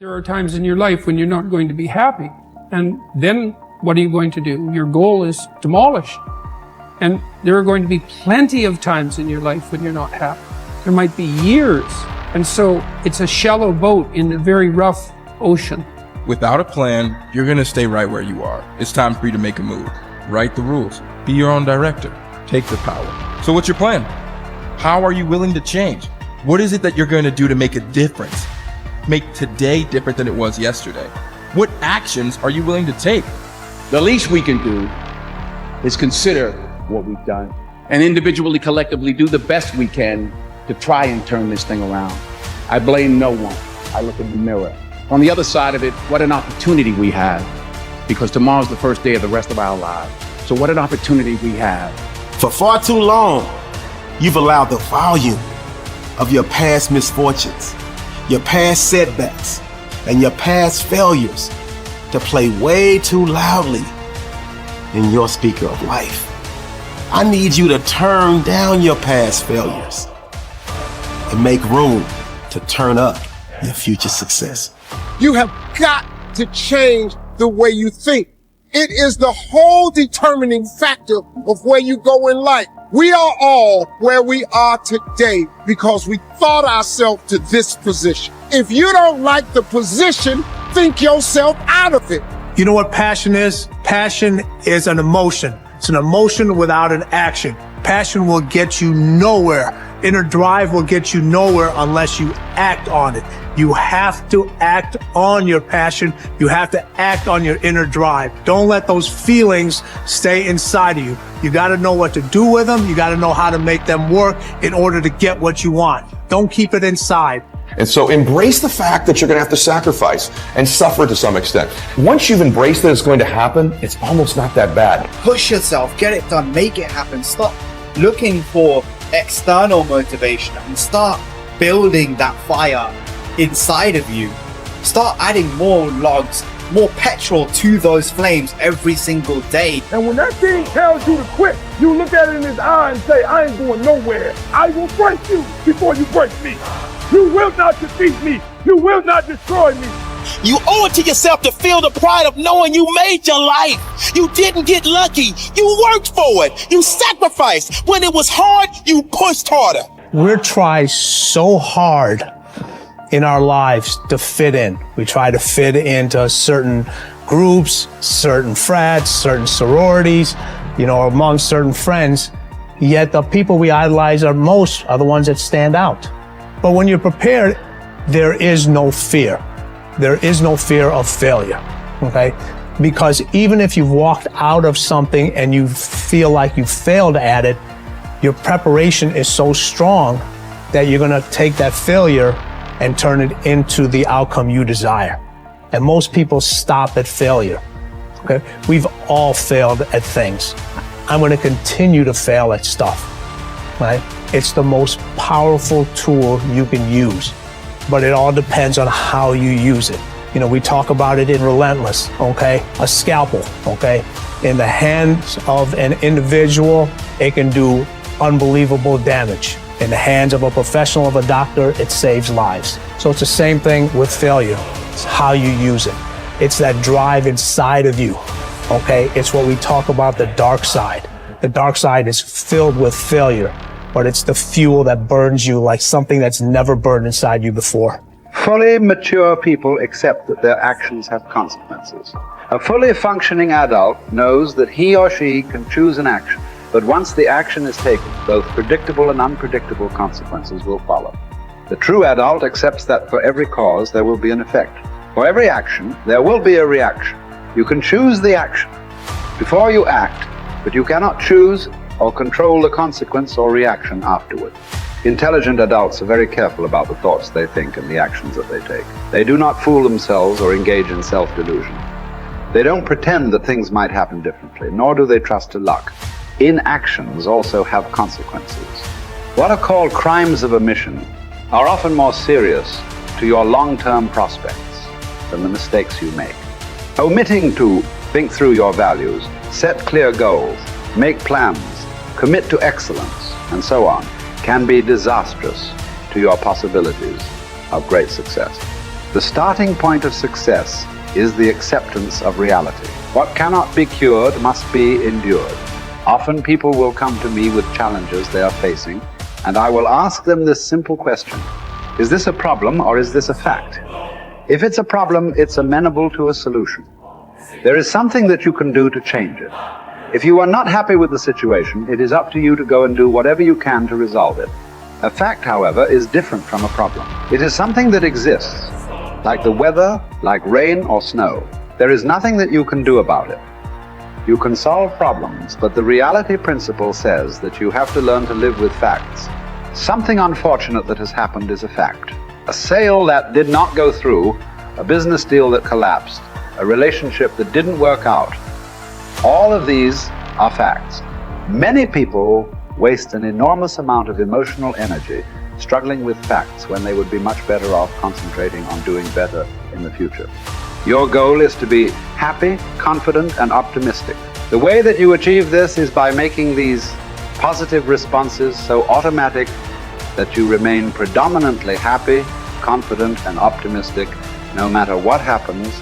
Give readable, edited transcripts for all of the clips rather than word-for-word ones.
There are times in your life when you're not going to be happy. And then what are you going to do? Your goal is demolished. And there are going to be plenty of times in your life when you're not happy. There might be years. And so it's a shallow boat in a very rough ocean. Without a plan, you're going to stay right where you are. It's time for you to make a move. Write the rules. Be your own director. Take the power. So what's your plan? How are you willing to change? What is it that you're going to do to make a difference? Make today different than it was yesterday? What actions are you willing to take? The least we can do is consider what we've done and individually, collectively do the best we can to try and turn this thing around. I blame no one. I look in the mirror. On the other side of it, what an opportunity we have, because tomorrow's the first day of the rest of our lives. So what an opportunity we have. For far too long, you've allowed the volume of your past misfortunes, your past setbacks, and your past failures to play way too loudly in your speaker of life. I need you to turn down your past failures and make room to turn up your future success. You have got to change the way you think. It is the whole determining factor of where you go in life. We are all where we are today because we thought ourselves to this position. If you don't like the position, think yourself out of it. You know what passion is? Passion is an emotion. It's an emotion without an action. Passion will get you nowhere. Inner drive will get you nowhere unless you act on it. You have to act on your passion. You have to act on your inner drive. Don't let those feelings stay inside of you. You got to know what to do with them. You got to know how to make them work in order to get what you want. Don't keep it inside. And so embrace the fact that you're going to have to sacrifice and suffer to some extent. Once you've embraced that it's going to happen, it's almost not that bad. Push yourself, get it done, make it happen. Stop looking for external motivation and start building that fire inside of you. Start adding more logs, more petrol to those flames every single day. And when that thing tells you to quit, you look at it in his eye and say, I ain't going nowhere. I will break you before you break me. You will not defeat me. You will not destroy me. You owe it to yourself to feel the pride of knowing you made your life. You didn't get lucky. You worked for it. You sacrificed. When it was hard, you pushed harder. We're trying so hard in our lives to fit in. We try to fit into certain groups, certain frats, certain sororities, among certain friends. Yet the people we idolize are the ones that stand out. But when you're prepared, there is no fear. There is no fear of failure, okay? Because even if you've walked out of something and you feel like you failed at it, your preparation is so strong that you're gonna take that failure and turn it into the outcome you desire. And most people stop at failure, okay? We've all failed at things. I'm gonna continue to fail at stuff, right? It's the most powerful tool you can use, but it all depends on how you use it. We talk about it in Relentless, okay? A scalpel, okay? In the hands of an individual, it can do unbelievable damage. In the hands of a professional, of a doctor, it saves lives. So it's the same thing with failure. It's how you use it. It's that drive inside of you, okay? It's what we talk about, the dark side. The dark side is filled with failure, but it's the fuel that burns you like something that's never burned inside you before. Fully mature people accept that their actions have consequences. A fully functioning adult knows that he or she can choose an action, but once the action is taken, both predictable and unpredictable consequences will follow. The true adult accepts that for every cause there will be an effect. For every action, there will be a reaction. You can choose the action before you act, but you cannot choose or control the consequence or reaction afterward. Intelligent adults are very careful about the thoughts they think and the actions that they take. They do not fool themselves or engage in self-delusion. They don't pretend that things might happen differently, nor do they trust to luck. Inactions also have consequences. What are called crimes of omission are often more serious to your long-term prospects than the mistakes you make. Omitting to think through your values, set clear goals, make plans, commit to excellence, and so on, can be disastrous to your possibilities of great success. The starting point of success is the acceptance of reality. What cannot be cured must be endured. Often people will come to me with challenges they are facing, and I will ask them this simple question: is this a problem or is this a fact? If it's a problem, it's amenable to a solution. There is something that you can do to change it. If you are not happy with the situation, it is up to you to go and do whatever you can to resolve it. A fact, however, is different from a problem. It is something that exists, like the weather, like rain or snow. There is nothing that you can do about it. You can solve problems, but the reality principle says that you have to learn to live with facts. Something unfortunate that has happened is a fact. A sale that did not go through, a business deal that collapsed, a relationship that didn't work out. All of these are facts. Many people waste an enormous amount of emotional energy struggling with facts when they would be much better off concentrating on doing better in the future. Your goal is to be happy, confident, and optimistic. The way that you achieve this is by making these positive responses so automatic that you remain predominantly happy, confident, and optimistic no matter what happens.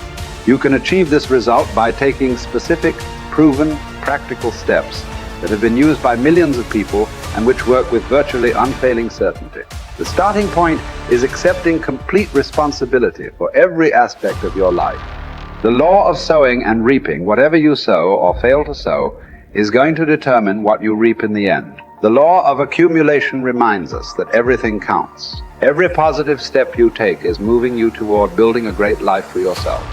You can achieve this result by taking specific, proven, practical steps that have been used by millions of people and which work with virtually unfailing certainty. The starting point is accepting complete responsibility for every aspect of your life. The law of sowing and reaping, whatever you sow or fail to sow, is going to determine what you reap in the end. The law of accumulation reminds us that everything counts. Every positive step you take is moving you toward building a great life for yourself.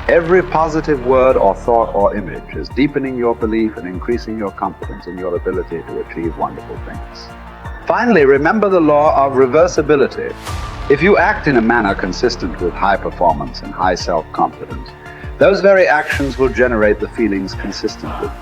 Every positive word or thought or image is deepening your belief and increasing your confidence in your ability to achieve wonderful things. Finally, remember the law of reversibility. If you act in a manner consistent with high performance and high self-confidence, those very actions will generate the feelings consistent with.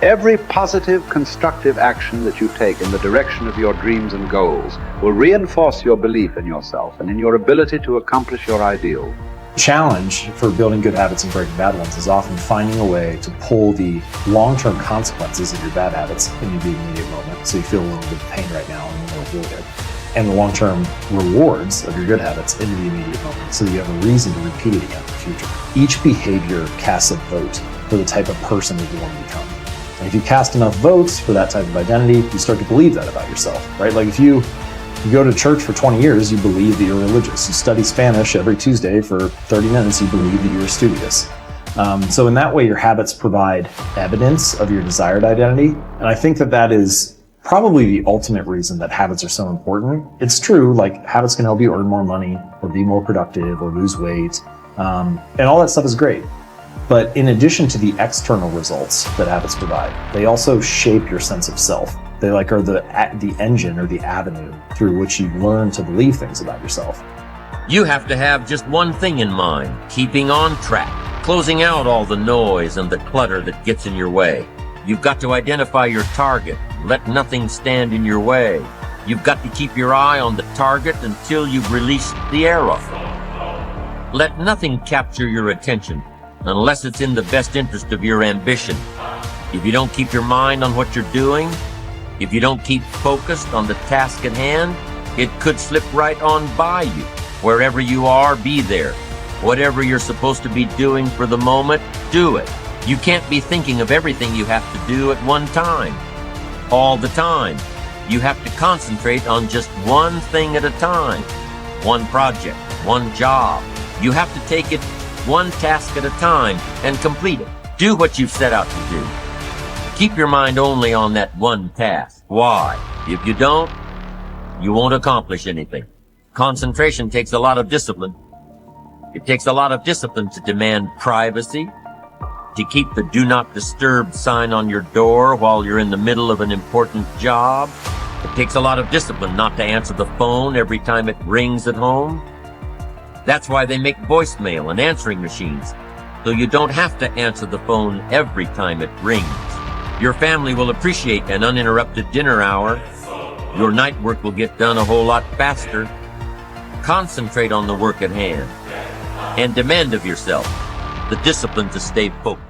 Every positive, constructive action that you take in the direction of your dreams and goals will reinforce your belief in yourself and in your ability to accomplish your ideals. Challenge for building good habits and breaking bad ones is often finding a way to pull the long-term consequences of your bad habits into the immediate moment, so you feel a little bit of pain right now and you feel good, and the long-term rewards of your good habits into the immediate moment, so you have a reason to repeat it again in the future. Each behavior casts a vote for the type of person that you want to become. And if you cast enough votes for that type of identity, you start to believe that about yourself, right? Like if you go to church for 20 years, you believe that you're religious. You study Spanish every Tuesday for 30 minutes, you believe that you're studious. So in that way, your habits provide evidence of your desired identity. And I think that that is probably the ultimate reason that habits are so important. It's true, like habits can help you earn more money or be more productive or lose weight. And all that stuff is great. But in addition to the external results that habits provide, they also shape your sense of self. They are the engine or the avenue through which you learn to believe things about yourself. You have to have just one thing in mind: keeping on track, closing out all the noise and the clutter that gets in your way. You've got to identify your target. Let nothing stand in your way. You've got to keep your eye on the target until you've released the arrow. Let nothing capture your attention unless it's in the best interest of your ambition. If you don't keep your mind on what you're doing, if you don't keep focused on the task at hand, it could slip right on by you. Wherever you are, be there. Whatever you're supposed to be doing for the moment, do it. You can't be thinking of everything you have to do at one time. All the time. You have to concentrate on just one thing at a time. One project, one job. You have to take it one task at a time and complete it. Do what you've set out to do. Keep your mind only on that one task. Why? If you don't, you won't accomplish anything. Concentration takes a lot of discipline. It takes a lot of discipline to demand privacy, to keep the do not disturb sign on your door while you're in the middle of an important job. It takes a lot of discipline not to answer the phone every time it rings at home. That's why they make voicemail and answering machines, so you don't have to answer the phone every time it rings. Your family will appreciate an uninterrupted dinner hour. Your night work will get done a whole lot faster. Concentrate on the work at hand and demand of yourself the discipline to stay focused.